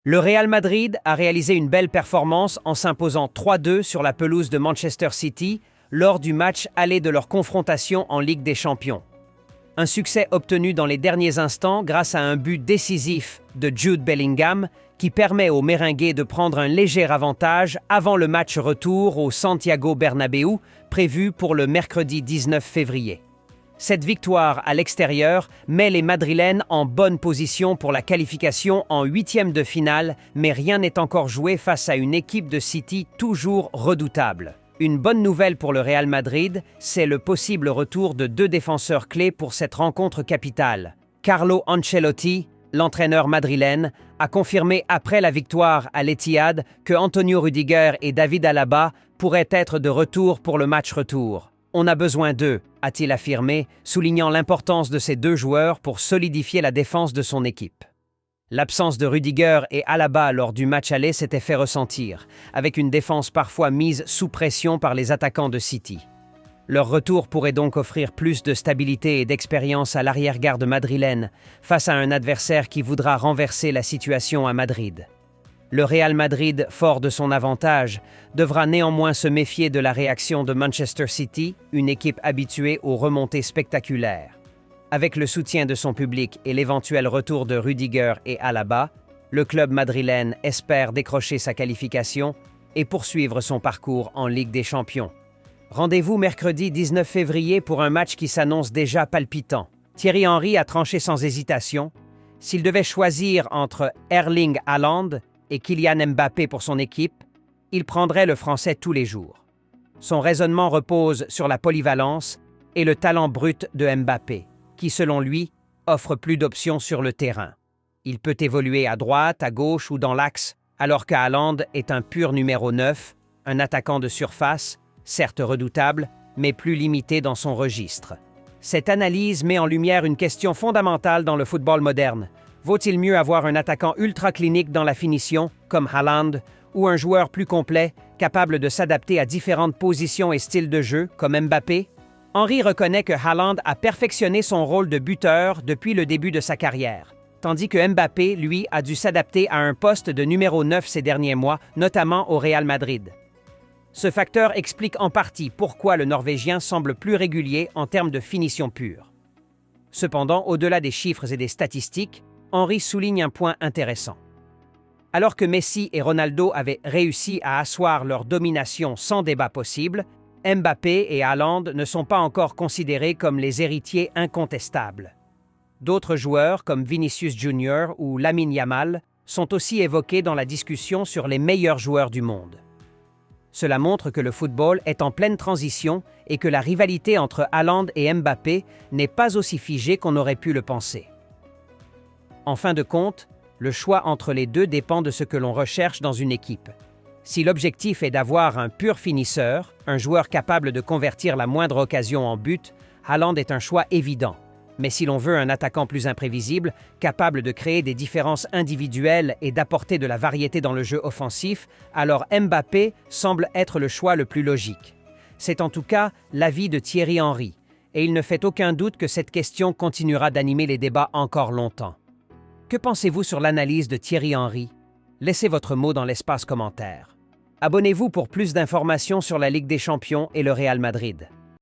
Le Real Madrid a réalisé une belle performance en s'imposant 3-2 sur la pelouse de Manchester City lors du match aller de leur confrontation en Ligue des Champions. Un succès obtenu dans les derniers instants grâce à un but décisif de Jude Bellingham qui permet aux Merengues de prendre un léger avantage avant le match retour au Santiago Bernabéu prévu pour le mercredi 19 février. Cette victoire à l'extérieur met les Madrilènes en bonne position pour la qualification en huitième de finale, mais rien n'est encore joué face à une équipe de City toujours redoutable. Une bonne nouvelle pour le Real Madrid, c'est le possible retour de deux défenseurs clés pour cette rencontre capitale. Carlo Ancelotti, l'entraîneur madrilène, a confirmé après la victoire à l'Etihad que Antonio Rudiger et David Alaba pourraient être de retour pour le match retour. On a besoin d'eux, a-t-il affirmé, soulignant l'importance de ces deux joueurs pour solidifier la défense de son équipe. L'absence de Rudiger et Alaba lors du match aller s'était fait ressentir, avec une défense parfois mise sous pression par les attaquants de City. Leur retour pourrait donc offrir plus de stabilité et d'expérience à l'arrière-garde madrilène face à un adversaire qui voudra renverser la situation à Madrid. Le Real Madrid, fort de son avantage, devra néanmoins se méfier de la réaction de Manchester City, une équipe habituée aux remontées spectaculaires. Avec le soutien de son public et l'éventuel retour de Rudiger et Alaba, le club madrilène espère décrocher sa qualification et poursuivre son parcours en Ligue des Champions. Rendez-vous mercredi 19 février pour un match qui s'annonce déjà palpitant. Thierry Henry a tranché sans hésitation. S'il devait choisir entre Erling Haaland et Kylian Mbappé pour son équipe, il prendrait le Français tous les jours. Son raisonnement repose sur la polyvalence et le talent brut de Mbappé, qui, selon lui, offre plus d'options sur le terrain. Il peut évoluer à droite, à gauche ou dans l'axe, alors que Haaland est un pur numéro 9, un attaquant de surface, certes redoutable, mais plus limité dans son registre. Cette analyse met en lumière une question fondamentale dans le football moderne. Vaut-il mieux avoir un attaquant ultra clinique dans la finition, comme Haaland, ou un joueur plus complet, capable de s'adapter à différentes positions et styles de jeu, comme Mbappé? Henry reconnaît que Haaland a perfectionné son rôle de buteur depuis le début de sa carrière, tandis que Mbappé, lui, a dû s'adapter à un poste de numéro 9 ces derniers mois, notamment au Real Madrid. Ce facteur explique en partie pourquoi le Norvégien semble plus régulier en termes de finition pure. Cependant, au-delà des chiffres et des statistiques, Henry souligne un point intéressant. Alors que Messi et Ronaldo avaient réussi à asseoir leur domination sans débat possible, Mbappé et Haaland ne sont pas encore considérés comme les héritiers incontestables. D'autres joueurs, comme Vinicius Junior ou Lamine Yamal, sont aussi évoqués dans la discussion sur les meilleurs joueurs du monde. Cela montre que le football est en pleine transition et que la rivalité entre Haaland et Mbappé n'est pas aussi figée qu'on aurait pu le penser. En fin de compte, le choix entre les deux dépend de ce que l'on recherche dans une équipe. Si l'objectif est d'avoir un pur finisseur, un joueur capable de convertir la moindre occasion en but, Haaland est un choix évident. Mais si l'on veut un attaquant plus imprévisible, capable de créer des différences individuelles et d'apporter de la variété dans le jeu offensif, alors Mbappé semble être le choix le plus logique. C'est en tout cas l'avis de Thierry Henry, et il ne fait aucun doute que cette question continuera d'animer les débats encore longtemps. Que pensez-vous sur l'analyse de Thierry Henry? Laissez votre mot dans l'espace commentaire. Abonnez-vous pour plus d'informations sur la Ligue des Champions et le Real Madrid.